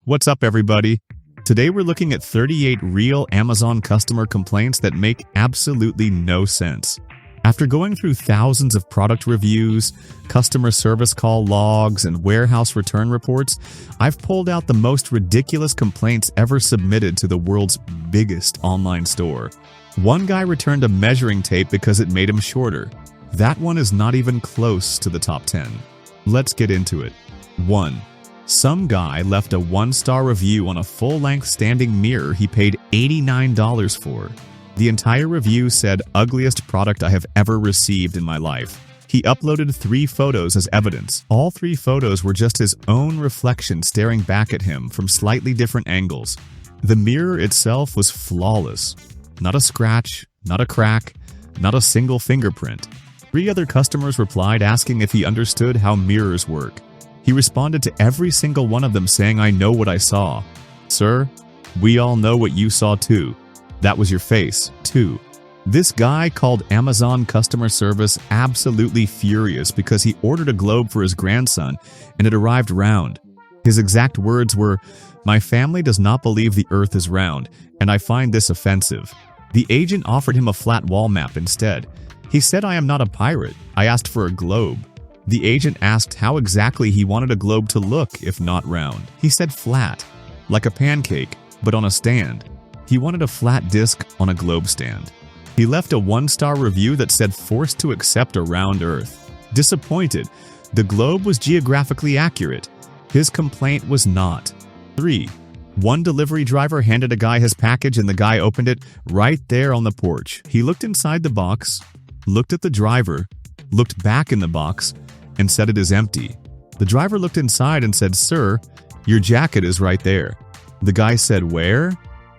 What's up, everybody? Today we're looking at 38 real Amazon customer complaints that make absolutely no sense. After going through thousands of product reviews, customer service call logs, and warehouse return reports, I've pulled out the most ridiculous complaints ever submitted to the world's biggest online store. One guy returned a measuring tape because it made him shorter. That one is not even close to the top 10. Let's get into it. 1. Some guy left a 1-star review on a full-length standing mirror he paid $89 for. The entire review said, "Ugliest product I have ever received in my life." He uploaded 3 photos as evidence. All 3 photos were just his own reflection staring back at him from slightly different angles. The mirror itself was flawless. Not a scratch, not a crack, not a single fingerprint. 3 other customers replied asking if he understood how mirrors work. He responded to every single one of them saying, "I know what I saw." Sir, we all know what you saw too. That was your face, too. This guy called Amazon customer service absolutely furious because he ordered a globe for his grandson and it arrived round. His exact words were, "My family does not believe the earth is round, and I find this offensive." The agent offered him a flat wall map instead. He said, "I am not a pirate. I asked for a globe." The agent asked how exactly he wanted a globe to look if not round. He said flat, like a pancake, but on a stand. He wanted a flat disc on a globe stand. He left a 1-star review that said forced to accept a round earth. Disappointed, the globe was geographically accurate. His complaint was not. 3. One delivery driver handed a guy his package and the guy opened it right there on the porch. He looked inside the box, looked at the driver, looked back in the box, and said it is empty. The driver looked inside and said, "Sir, your jacket is right there." The guy said, "Where?"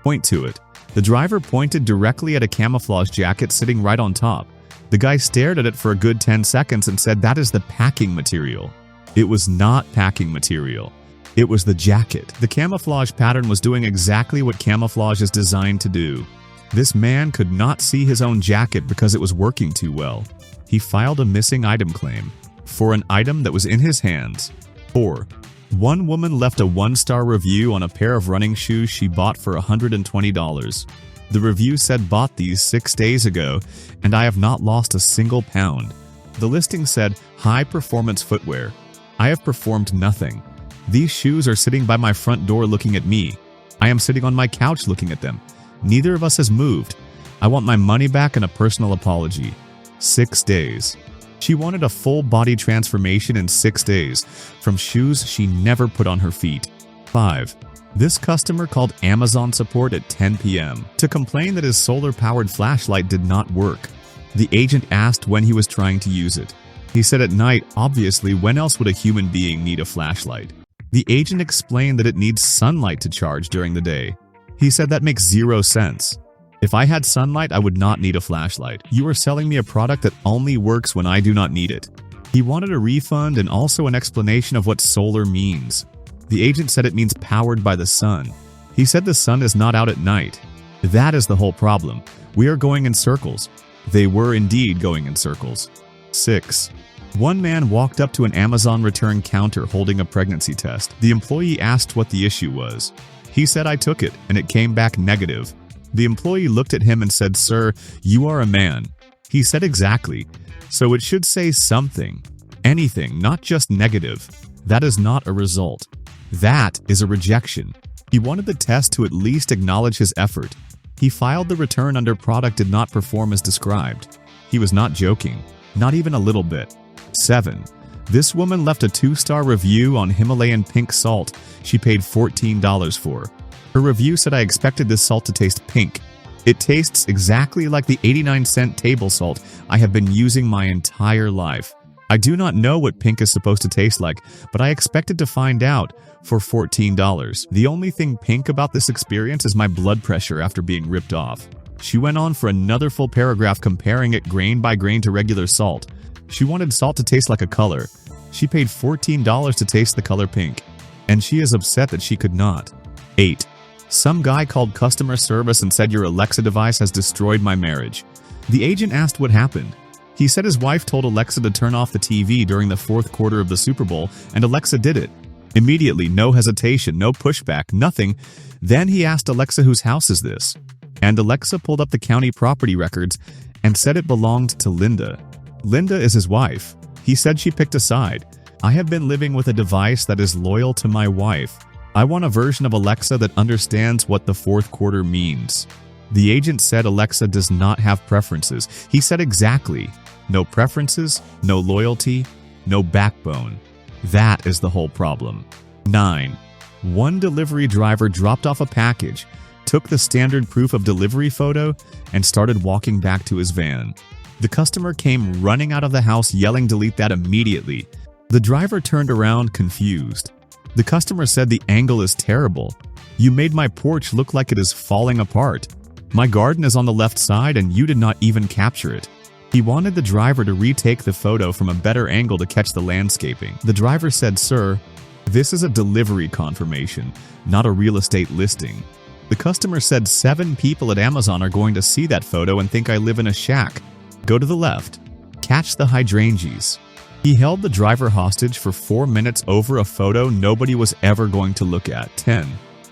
"Point to it." The driver pointed directly at a camouflage jacket sitting right on top. The guy stared at it for a good 10 seconds and said, "That is the packing material." It was not packing material. It was the jacket. The camouflage pattern was doing exactly what camouflage is designed to do. This man could not see his own jacket because it was working too well. He filed a missing item claim for an item that was in his hands. 4. One woman left a 1-star review on a pair of running shoes she bought for $120. The review said, "Bought these 6 days ago, and I have not lost a single pound." The listing said, "High performance footwear. I have performed nothing. These shoes are sitting by my front door looking at me. I am sitting on my couch looking at them. Neither of us has moved. I want my money back and a personal apology." 6 days. She wanted a full body transformation in 6 days, from shoes she never put on her feet. 5. This customer called Amazon support at 10 p.m. to complain that his solar-powered flashlight did not work. The agent asked when he was trying to use it. He said at night, obviously, when else would a human being need a flashlight? The agent explained that it needs sunlight to charge during the day. He said that makes 0 sense. "If I had sunlight, I would not need a flashlight. You are selling me a product that only works when I do not need it." He wanted a refund and also an explanation of what solar means. The agent said it means powered by the sun. He said the sun is not out at night. That is the whole problem. We are going in circles. They were indeed going in circles. 6. One man walked up to an Amazon return counter holding a pregnancy test. The employee asked what the issue was. He said, "I took it, and it came back negative." The employee looked at him and said, "Sir, you are a man." He said, "Exactly. So it should say something. Anything, not just negative. That is not a result. That is a rejection." He wanted the test to at least acknowledge his effort. He filed the return under product did not perform as described. He was not joking. Not even a little bit. 7. This woman left a 2-star review on Himalayan pink salt she paid $14 for. Her review said, "I expected this salt to taste pink. It tastes exactly like the 89-cent table salt I have been using my entire life. I do not know what pink is supposed to taste like, but I expected to find out for $14. The only thing pink about this experience is my blood pressure after being ripped off." She went on for another full paragraph comparing it grain by grain to regular salt. She wanted salt to taste like a color. She paid $14 to taste the color pink, and she is upset that she could not. 8. Some guy called customer service and said, "Your Alexa device has destroyed my marriage." The agent asked what happened. He said his wife told Alexa to turn off the TV during the 4th quarter of the Super Bowl, and Alexa did it. Immediately, no hesitation, no pushback, nothing. Then he asked Alexa whose house is this? And Alexa pulled up the county property records and said it belonged to Linda. Linda is his wife. He said she picked a side. I have been living with a device that is loyal to my wife. I want a version of Alexa that understands what the fourth quarter means. The agent said Alexa does not have preferences. He said exactly. No preferences, no loyalty, no backbone. That is the whole problem. 9. One delivery driver dropped off a package, took the standard proof of delivery photo, and started walking back to his van. The customer came running out of the house yelling delete that immediately. The driver turned around confused. The customer said the angle is terrible. You made my porch look like it is falling apart. My garden is on the left side and you did not even capture it. He wanted the driver to retake the photo from a better angle to catch the landscaping. The driver said, "Sir, this is a delivery confirmation, not a real estate listing." The customer said 7 people at Amazon are going to see that photo and think I live in a shack. Go to the left. Catch the hydrangeas. He held the driver hostage for 4 minutes over a photo nobody was ever going to look at. 10.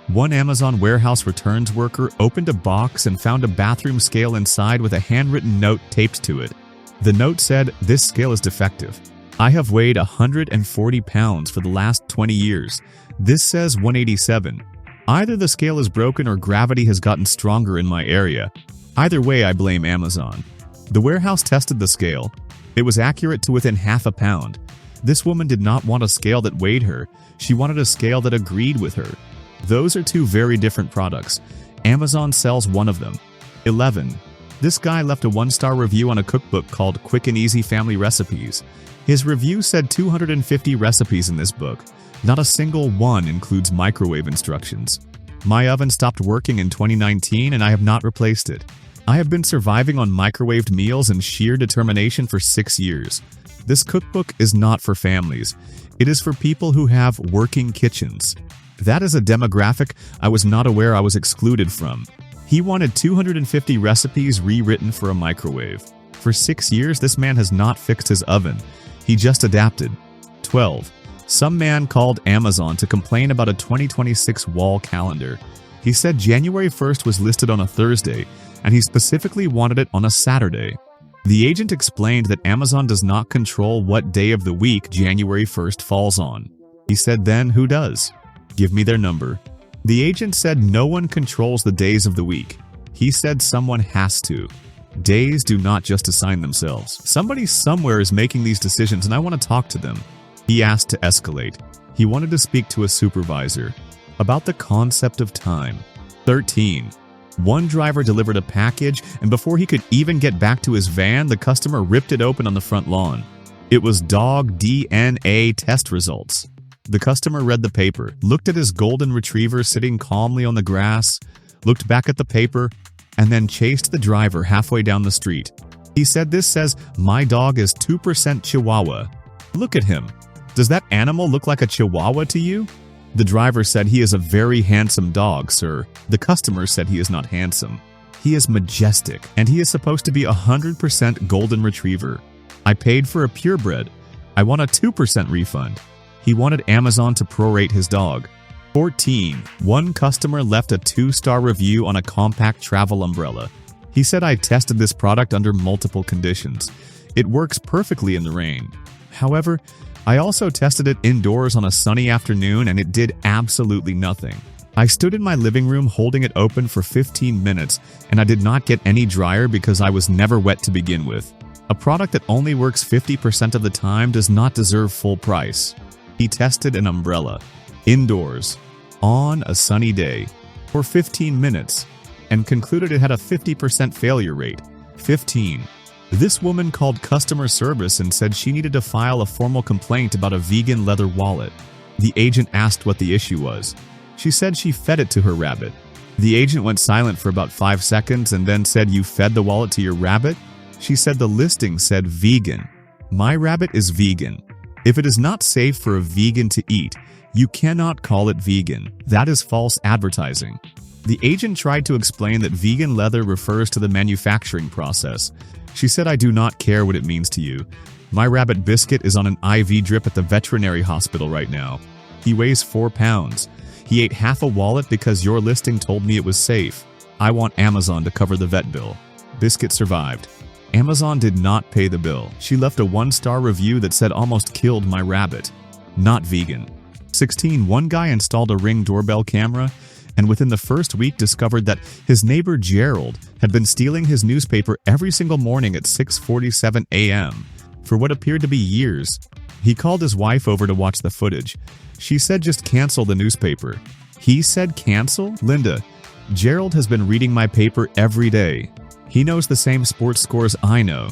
One Amazon warehouse returns worker opened a box and found a bathroom scale inside with a handwritten note taped to it. The note said, "This scale is defective. I have weighed 140 pounds for the last 20 years. This says 187. Either the scale is broken or gravity has gotten stronger in my area. Either way, I blame Amazon." The warehouse tested the scale. It was accurate to within half a pound. This woman did not want a scale that weighed her. She wanted a scale that agreed with her. Those are 2 very different products. Amazon sells one of them. 11. This guy left a 1-star review on a cookbook called Quick and Easy Family Recipes. His review said 250 recipes in this book. Not a single one includes microwave instructions. My oven stopped working in 2019 and I have not replaced it. I have been surviving on microwaved meals and sheer determination for 6 years. This cookbook is not for families. It is for people who have working kitchens. That is a demographic I was not aware I was excluded from. He wanted 250 recipes rewritten for a microwave. For 6 years, this man has not fixed his oven. He just adapted. 12. Some man called Amazon to complain about a 2026 wall calendar. He said January 1st was listed on a Thursday, and he specifically wanted it on a Saturday. The agent explained that Amazon does not control what day of the week January 1st falls on. He said, "Then who does? Give me their number." The agent said no one controls the days of the week. He said someone has to. Days do not just assign themselves. Somebody somewhere is making these decisions and I want to talk to them. He asked to escalate. He wanted to speak to a supervisor about the concept of time. 13. One driver delivered a package and before he could even get back to his van, the customer ripped it open on the front lawn. It was dog DNA test results. The customer read the paper, looked at his golden retriever sitting calmly on the grass, looked back at the paper, and then chased the driver halfway down the street. He said, "This says my dog is 2% Chihuahua. Look at him. Does that animal look like a Chihuahua to you?" The driver said, "He is a very handsome dog, sir." The customer said he is not handsome. He is majestic, and he is supposed to be 100% golden retriever. I paid for a purebred. I want a 2% refund. He wanted Amazon to prorate his dog. 14. One customer left a 2-star review on a compact travel umbrella. He said, "I tested this product under multiple conditions. It works perfectly in the rain. However, I also tested it indoors on a sunny afternoon and it did absolutely nothing. I stood in my living room holding it open for 15 minutes and I did not get any drier because I was never wet to begin with. A product that only works 50% of the time does not deserve full price." He tested an umbrella, indoors, on a sunny day, for 15 minutes, and concluded it had a 50% failure rate. 15. This woman called customer service and said she needed to file a formal complaint about a vegan leather wallet. The agent asked what the issue was. She said she fed it to her rabbit. The agent went silent for about 5 seconds and then said, "You fed the wallet to your rabbit?" She said the listing said vegan. My rabbit is vegan. If it is not safe for a vegan to eat, you cannot call it vegan. That is false advertising. The agent tried to explain that vegan leather refers to the manufacturing process. She said, "I do not care what it means to you. My rabbit Biscuit is on an IV drip at the veterinary hospital right now." He weighs 4 pounds. He ate half a wallet because your listing told me it was safe. I want Amazon to cover the vet bill. Biscuit survived. Amazon did not pay the bill. She left a 1-star review that said almost killed my rabbit. Not vegan. 16. One guy installed a Ring doorbell camera and within the first week discovered that his neighbor Gerald had been stealing his newspaper every single morning at 6:47 a.m. for what appeared to be years. He called his wife over to watch the footage. She said just cancel the newspaper. He said cancel? Linda, Gerald has been reading my paper every day. He knows the same sports scores I know,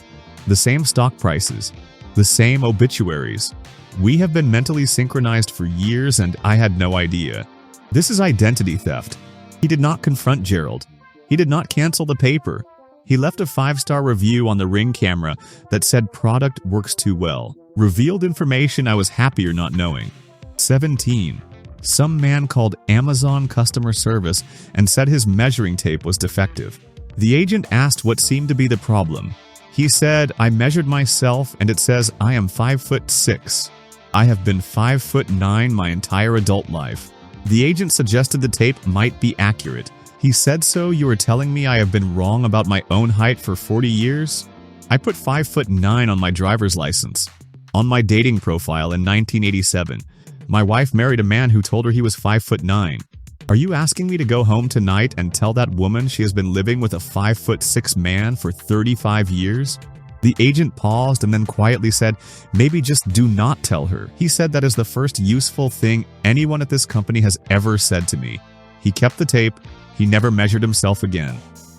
the same stock prices, the same obituaries. We have been mentally synchronized for years and I had no idea. This is identity theft. He did not confront Gerald. He did not cancel the paper. He left a 5-star review on the Ring camera that said product works too well. Revealed information I was happier not knowing. 17. Some man called Amazon customer service and said his measuring tape was defective. The agent asked what seemed to be the problem. He said, I measured myself and it says I am 5'6". I have been 5'9" my entire adult life. The agent suggested the tape might be accurate. He said, so you are telling me I have been wrong about my own height for 40 years? I put 5'9" on my driver's license. On my dating profile in 1987, my wife married a man who told her he was 5'9". Are you asking me to go home tonight and tell that woman she has been living with a 5'6" man for 35 years? The agent paused and then quietly said, maybe just do not tell her. He said that is the first useful thing anyone at this company has ever said to me. He kept the tape. He never measured himself again.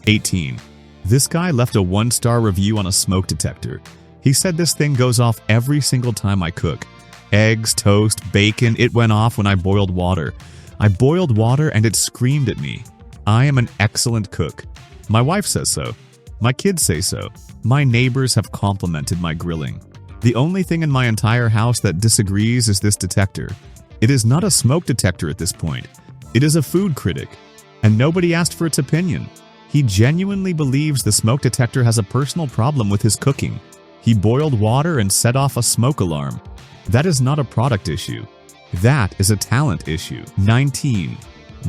18. This guy left a 1-star review on a smoke detector. He said this thing goes off every single time I cook. Eggs, toast, bacon, it went off when I boiled water. I boiled water and it screamed at me. I am an excellent cook. My wife says so. My kids say so. My neighbors have complimented my grilling. The only thing in my entire house that disagrees is this detector. It is not a smoke detector at this point. It is a food critic. And nobody asked for its opinion. He genuinely believes the smoke detector has a personal problem with his cooking. He boiled water and set off a smoke alarm. That is not a product issue. That is a talent issue. 19.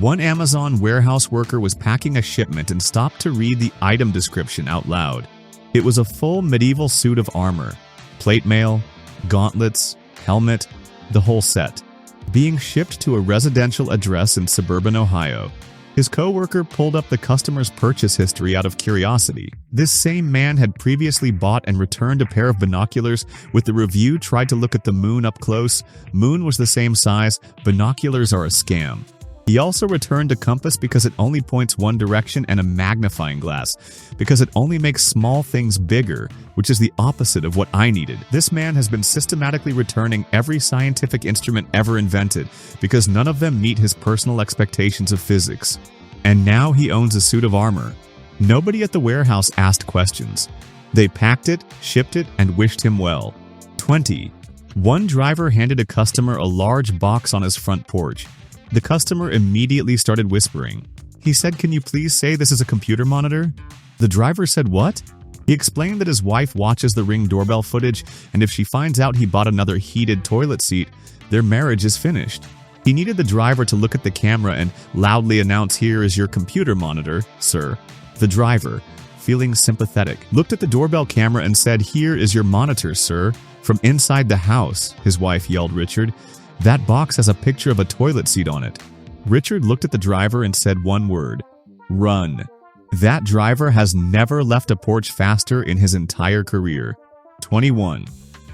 One Amazon warehouse worker was packing a shipment and stopped to read the item description out loud. It was a full medieval suit of armor, plate mail, gauntlets, helmet, the whole set, being shipped to a residential address in suburban Ohio. His coworker pulled up the customer's purchase history out of curiosity. This same man had previously bought and returned a pair of binoculars with the review tried to look at the moon up close. Moon was the same size. Binoculars are a scam. He also returned a compass because it only points one direction and a magnifying glass because it only makes small things bigger, which is the opposite of what I needed. This man has been systematically returning every scientific instrument ever invented because none of them meet his personal expectations of physics. And now he owns a suit of armor. Nobody at the warehouse asked questions. They packed it, shipped it, and wished him well. 20. One driver handed a customer a large box on his front porch. The customer immediately started whispering. He said, "Can you please say this is a computer monitor?" The driver said, "What?" He explained that his wife watches the Ring doorbell footage, and if she finds out he bought another heated toilet seat, their marriage is finished. He needed the driver to look at the camera and loudly announce, "Here is your computer monitor, sir." The driver, feeling sympathetic, looked at the doorbell camera and said, "Here is your monitor, sir." From inside the house, his wife yelled, "Richard, that box has a picture of a toilet seat on it." Richard looked at the driver and said one word, "Run." That driver has never left a porch faster in his entire career. 21.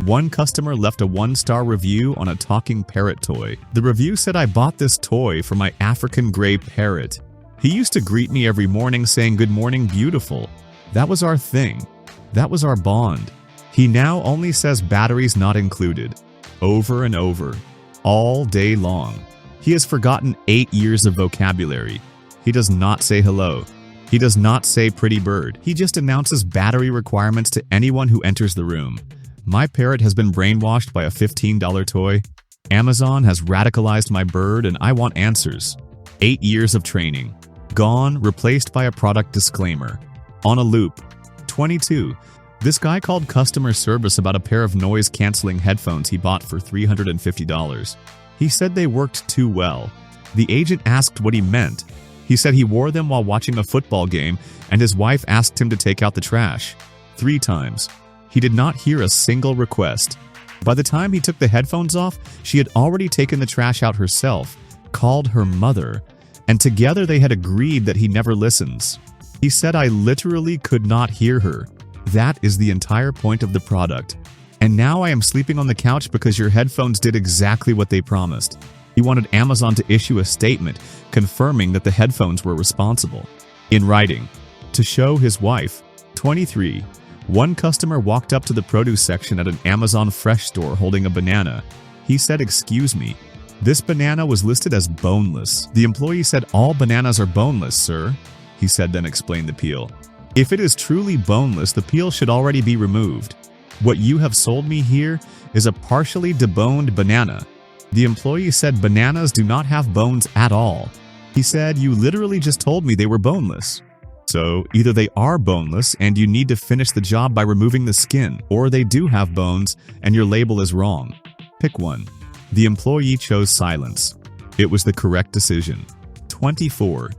One customer left a 1-star review on a talking parrot toy. The review said, "I bought this toy for my African gray parrot. He used to greet me every morning saying, 'Good morning, beautiful.' That was our thing. That was our bond. He now only says batteries not included, over and over, all day long. He has forgotten 8 years of vocabulary. He does not say hello. He does not say pretty bird. He just announces battery requirements to anyone who enters the room. My parrot has been brainwashed by a $15 toy. Amazon has radicalized my bird and I want answers. 8 years of training. Gone, replaced by a product disclaimer. On a loop. 22. This guy called customer service about a pair of noise-canceling headphones he bought for $350. He said they worked too well. The agent asked what he meant. He said he wore them while watching a football game, and his wife asked him to take out the trash 3 times. He did not hear a single request. By the time he took the headphones off, she had already taken the trash out herself, called her mother, and together they had agreed that he never listens. He said, I literally could not hear her. That is the entire point of the product. And now I am sleeping on the couch because your headphones did exactly what they promised. He wanted Amazon to issue a statement confirming that the headphones were responsible. In writing, to show his wife, 23, one customer walked up to the produce section at an Amazon Fresh store holding a banana. He said, excuse me, this banana was listed as boneless. The employee said, all bananas are boneless, sir. He said, then explained the peel. If it is truly boneless, the peel should already be removed. What you have sold me here is a partially deboned banana. The employee said bananas do not have bones at all. He said, you literally just told me they were boneless. So either they are boneless and you need to finish the job by removing the skin, or they do have bones and your label is wrong. Pick one. The employee chose silence. It was the correct decision. 24.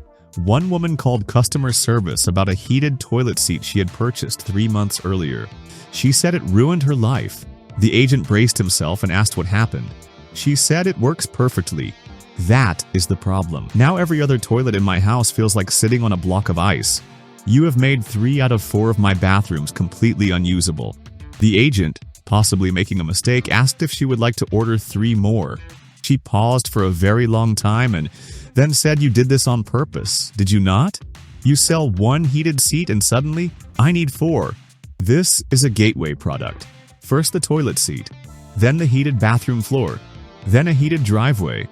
One woman called customer service about a heated toilet seat she had purchased 3 months earlier. She said it ruined her life. The agent braced himself and asked what happened. She said it works perfectly. That is the problem. Now every other toilet in my house feels like sitting on a block of ice. You have made 3 out of 4 of my bathrooms completely unusable. The agent, possibly making a mistake, asked if she would like to order 3 more. She paused for a very long time and then said, you did this on purpose, did you not? You sell 1 heated seat and suddenly, I need 4. This is a gateway product. First the toilet seat, then the heated bathroom floor, then a heated driveway.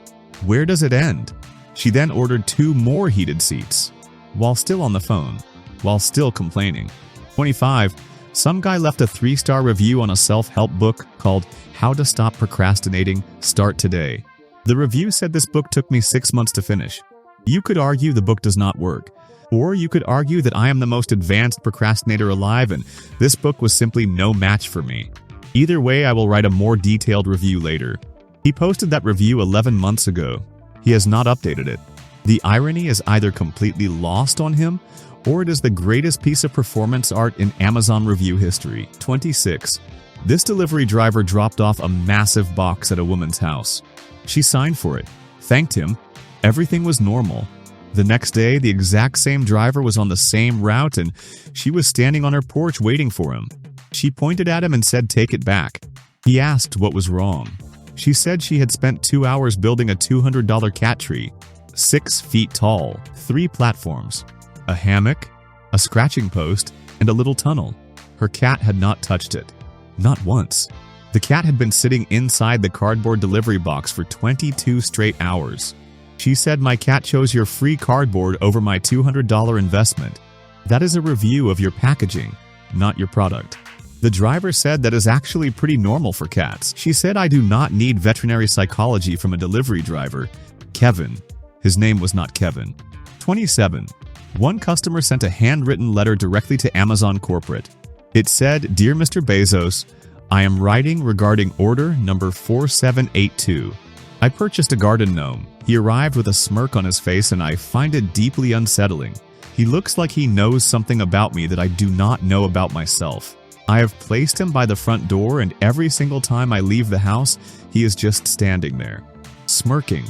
Where does it end? She then ordered 2 more heated seats, while still on the phone, while still complaining. 25. Some guy left a 3-star review on a self-help book called How to Stop Procrastinating, Start Today. The review said this book took me 6 months to finish. You could argue the book does not work. Or you could argue that I am the most advanced procrastinator alive and this book was simply no match for me. Either way, I will write a more detailed review later. He posted that review 11 months ago. He has not updated it. The irony is either completely lost on him, or it is the greatest piece of performance art in Amazon review history. 26. This delivery driver dropped off a massive box at a woman's house. She signed for it, thanked him. Everything was normal. The next day, the exact same driver was on the same route and she was standing on her porch waiting for him. She pointed at him and said, take it back. He asked what was wrong. She said she had spent 2 hours building a $200 cat tree, 6 feet tall, 3 platforms, a hammock, a scratching post, and a little tunnel. Her cat had not touched it. Not once. The cat had been sitting inside the cardboard delivery box for 22 straight hours. She said, my cat chose your free cardboard over my $200 investment. That is a review of your packaging, not your product. The driver said that is actually pretty normal for cats. She said, I do not need veterinary psychology from a delivery driver. Kevin. His name was not Kevin. 27. One customer sent a handwritten letter directly to Amazon corporate. It said, Dear Mr. Bezos, I am writing regarding order number 4782. I purchased a garden gnome. He arrived with a smirk on his face and I find it deeply unsettling. He looks like he knows something about me that I do not know about myself. I have placed him by the front door and every single time I leave the house, he is just standing there, smirking.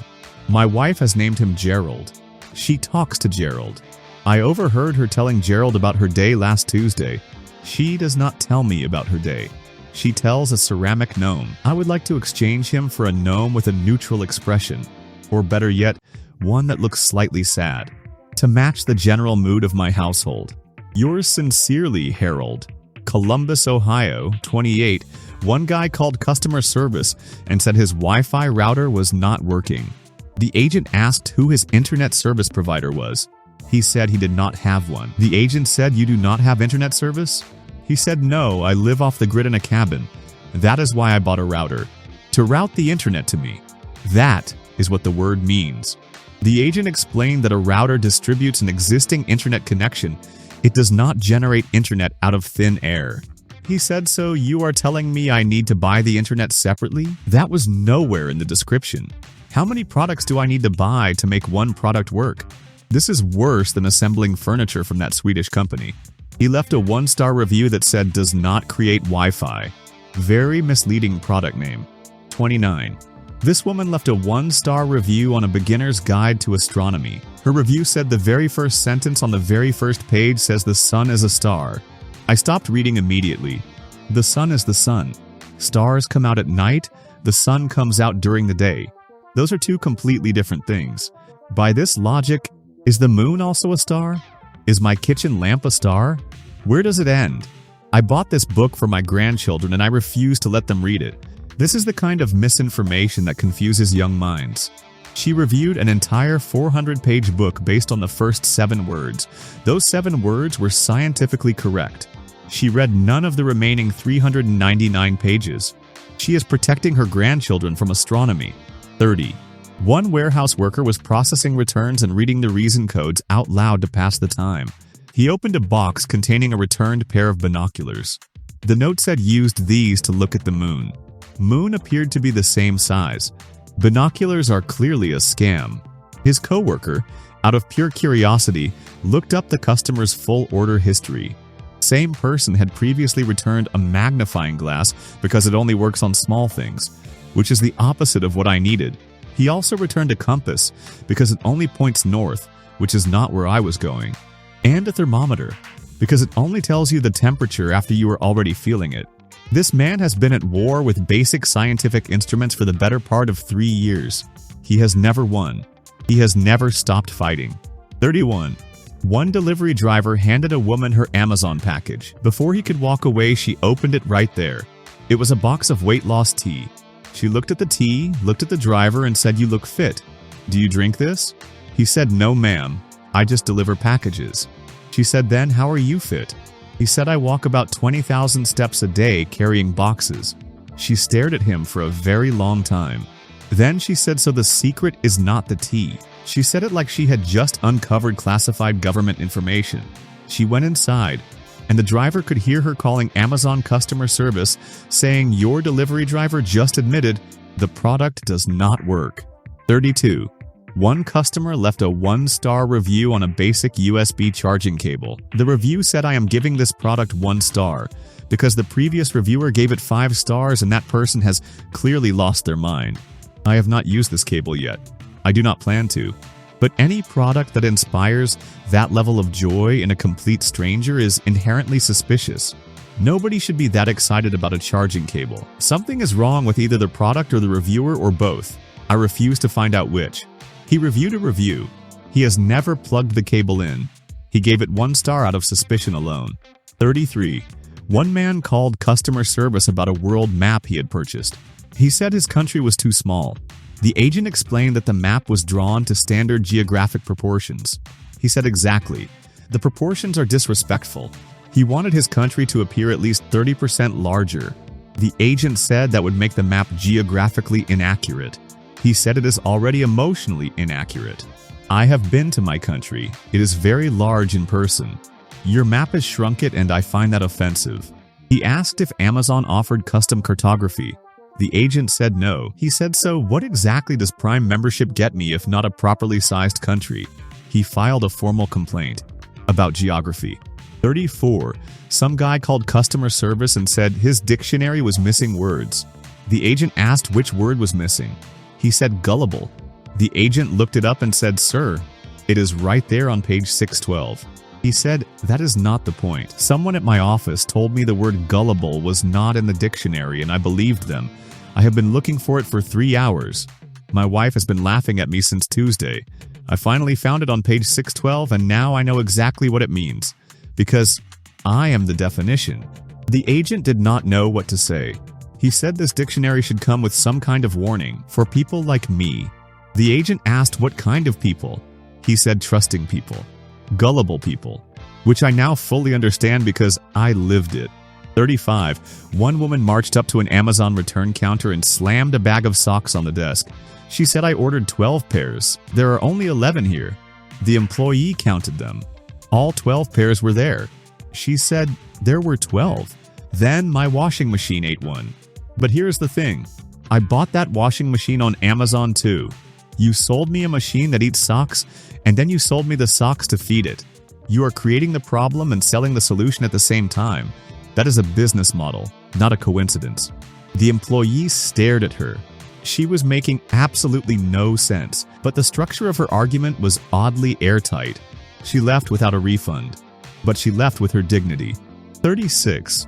My wife has named him Gerald. She talks to Gerald. I overheard her telling Gerald about her day last Tuesday. She does not tell me about her day. She tells a ceramic gnome. I would like to exchange him for a gnome with a neutral expression, or better yet, one that looks slightly sad, to match the general mood of my household. Yours sincerely, Harold. Columbus, Ohio, 28. One guy called customer service and said his Wi-Fi router was not working. The agent asked who his internet service provider was. He said he did not have one. The agent said, you do not have internet service? He said, no, I live off the grid in a cabin. That is why I bought a router. To route the internet to me. That is what the word means. The agent explained that a router distributes an existing internet connection. It does not generate internet out of thin air. He said, so you are telling me I need to buy the internet separately? That was nowhere in the description. How many products do I need to buy to make one product work? This is worse than assembling furniture from that Swedish company. He left a 1-star review that said does not create Wi-Fi. Very misleading product name. 29. This woman left a 1-star review on a beginner's guide to astronomy. Her review said the very first sentence on the very first page says the sun is a star. I stopped reading immediately. The sun is the sun. Stars come out at night, the sun comes out during the day. Those are two completely different things. By this logic, is the moon also a star? Is my kitchen lamp a star? Where does it end? I bought this book for my grandchildren and I refuse to let them read it. This is the kind of misinformation that confuses young minds. She reviewed an entire 400-page book based on the first 7 words. Those 7 words were scientifically correct. She read none of the remaining 399 pages. She is protecting her grandchildren from astronomy. 30. One warehouse worker was processing returns and reading the reason codes out loud to pass the time. He opened a box containing a returned pair of binoculars. The note said used these to look at the moon. Moon appeared to be the same size. Binoculars are clearly a scam. His coworker, out of pure curiosity, looked up the customer's full order history. Same person had previously returned a magnifying glass because it only works on small things, which is the opposite of what I needed. He also returned a compass because it only points north, which is not where I was going. And a thermometer because it only tells you the temperature after you are already feeling it. This man has been at war with basic scientific instruments for the better part of 3 years. He has never won. He has never stopped fighting. 31. One delivery driver handed a woman her Amazon package. Before he could walk away, she opened it right there. It was a box of weight loss tea. She looked at the tea, looked at the driver, and said, "You look fit. Do you drink this?" He said, "No, ma'am. I just deliver packages." She said, "Then how are you fit?" He said, "I walk about 20,000 steps a day carrying boxes." She stared at him for a very long time. Then she said, "So the secret is not the tea." She said it like she had just uncovered classified government information. She went inside, and the driver could hear her calling Amazon customer service, saying, "Your delivery driver just admitted the product does not work." 32. One customer left a 1-star review on a basic USB charging cable. The review said, "I am giving this product 1 star because the previous reviewer gave it 5 stars and that person has clearly lost their mind. I have not used this cable yet. I do not plan to. But any product that inspires that level of joy in a complete stranger is inherently suspicious. Nobody should be that excited about a charging cable. Something is wrong with either the product or the reviewer or both. I refuse to find out which." He reviewed a review. He has never plugged the cable in. He gave it 1 star out of suspicion alone. 33. One man called customer service about a world map he had purchased. He said his country was too small. The agent explained that the map was drawn to standard geographic proportions. He said exactly. The proportions are disrespectful. He wanted his country to appear at least 30% larger. The agent said that would make the map geographically inaccurate. He said it is already emotionally inaccurate. I have been to my country. It is very large in person. Your map has shrunk it and I find that offensive. He asked if Amazon offered custom cartography. The agent said no. He said, "So what exactly does Prime membership get me if not a properly sized country?" He filed a formal complaint about geography. 34. Some guy called customer service and said his dictionary was missing words. The agent asked which word was missing. He said gullible. The agent looked it up and said, "Sir, it is right there on page 612. He said, "That is not the point. Someone at my office told me the word gullible was not in the dictionary and I believed them. I have been looking for it for 3 hours. My wife has been laughing at me since Tuesday. I finally found it on page 612 and now I know exactly what it means. Because I am the definition." The agent did not know what to say. He said this dictionary should come with some kind of warning for people like me. The agent asked what kind of people. He said trusting people, gullible people, which I now fully understand because I lived it. 35. One woman marched up to an Amazon return counter and slammed a bag of socks on the desk. She said, "I ordered 12 pairs. There are only 11 here." The employee counted them. All 12 pairs were there. She said, "There were 12. Then my washing machine ate one." But here's the thing. I bought that washing machine on Amazon too. You sold me a machine that eats socks, and then you sold me the socks to feed it. You are creating the problem and selling the solution at the same time. That is a business model, not a coincidence." The employee stared at her. She was making absolutely no sense, but the structure of her argument was oddly airtight. She left without a refund, but she left with her dignity. 36.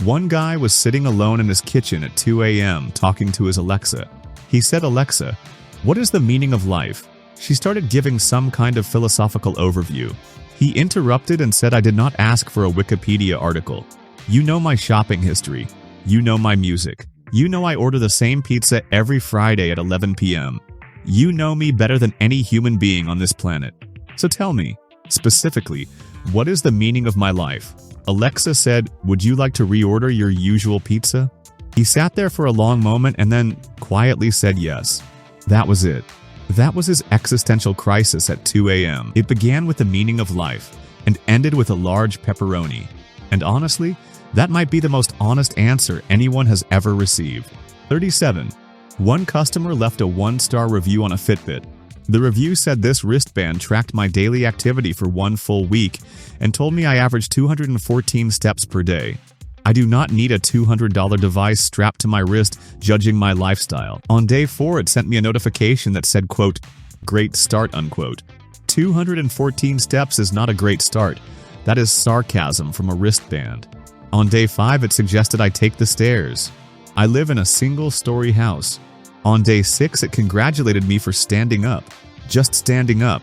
One guy was sitting alone in his kitchen at 2 a.m. talking to his Alexa. He said, "Alexa, what is the meaning of life?" She started giving some kind of philosophical overview. He interrupted and said, "I did not ask for a Wikipedia article. You know my shopping history. You know my music. You know I order the same pizza every Friday at 11 p.m. You know me better than any human being on this planet. So tell me, specifically, what is the meaning of my life?" Alexa said, "Would you like to reorder your usual pizza?" He sat there for a long moment and then quietly said yes. That was it. That was his existential crisis at 2 a.m. It began with the meaning of life and ended with a large pepperoni. And honestly, that might be the most honest answer anyone has ever received. 37. One customer left a 1-star review on a Fitbit. The review said, "This wristband tracked my daily activity for 1 full week and told me I averaged 214 steps per day. I do not need a $200 device strapped to my wrist judging my lifestyle." On day 4, it sent me a notification that said, quote, "Great start," unquote. 214 steps is not a great start. That is sarcasm from a wristband. On day 5, it suggested I take the stairs. I live in a single-story house. On day 6, it congratulated me for standing up. Just standing up.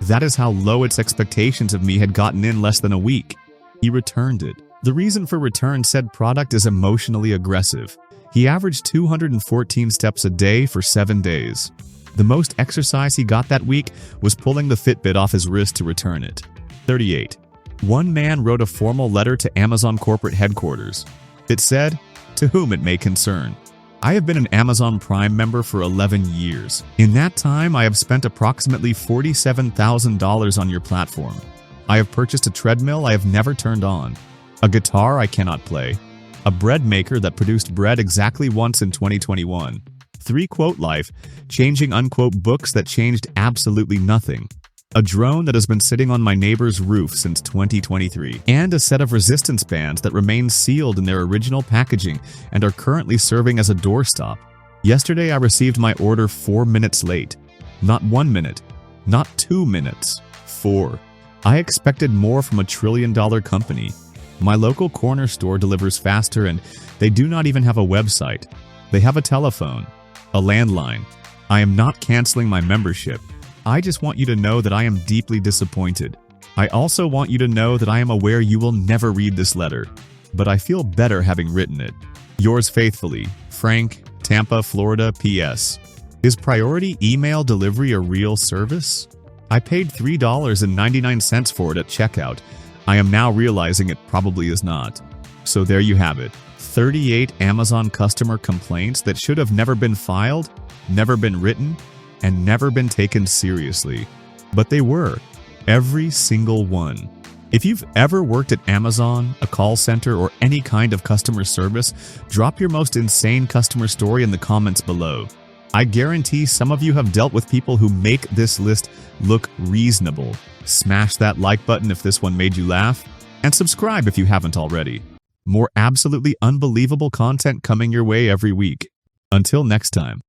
That is how low its expectations of me had gotten in less than a week. He returned it. The reason for return said product is emotionally aggressive. He averaged 214 steps a day for 7 days. The most exercise he got that week was pulling the Fitbit off his wrist to return it. 38. One man wrote a formal letter to Amazon corporate headquarters. It said, "To whom it may concern. I have been an Amazon Prime member for 11 years. In that time, I have spent approximately $47,000 on your platform. I have purchased a treadmill I have never turned on, a guitar I cannot play, a bread maker that produced bread exactly once in 2021, 3 quote life-changing unquote books that changed absolutely nothing, a drone that has been sitting on my neighbor's roof since 2023, and a set of resistance bands that remain sealed in their original packaging and are currently serving as a doorstop. Yesterday I received my order 4 minutes late. Not 1 minute, not 2 minutes, 4. I expected more from a trillion-dollar company. My local corner store delivers faster and they do not even have a website. They have a telephone, a landline. I am not canceling my membership. I just want you to know that I am deeply disappointed. I also want you to know that I am aware you will never read this letter, but I feel better having written it. Yours faithfully, Frank, Tampa, Florida, PS. Is priority email delivery a real service? I paid $3.99 for it at checkout. I am now realizing it probably is not. So there you have it. 38 Amazon customer complaints that should have never been filed, never been written, and never been taken seriously. But they were. Every single one. If you've ever worked at Amazon, a call center, or any kind of customer service, drop your most insane customer story in the comments below. I guarantee some of you have dealt with people who make this list look reasonable. Smash that like button if this one made you laugh, and subscribe if you haven't already. More absolutely unbelievable content coming your way every week. Until next time.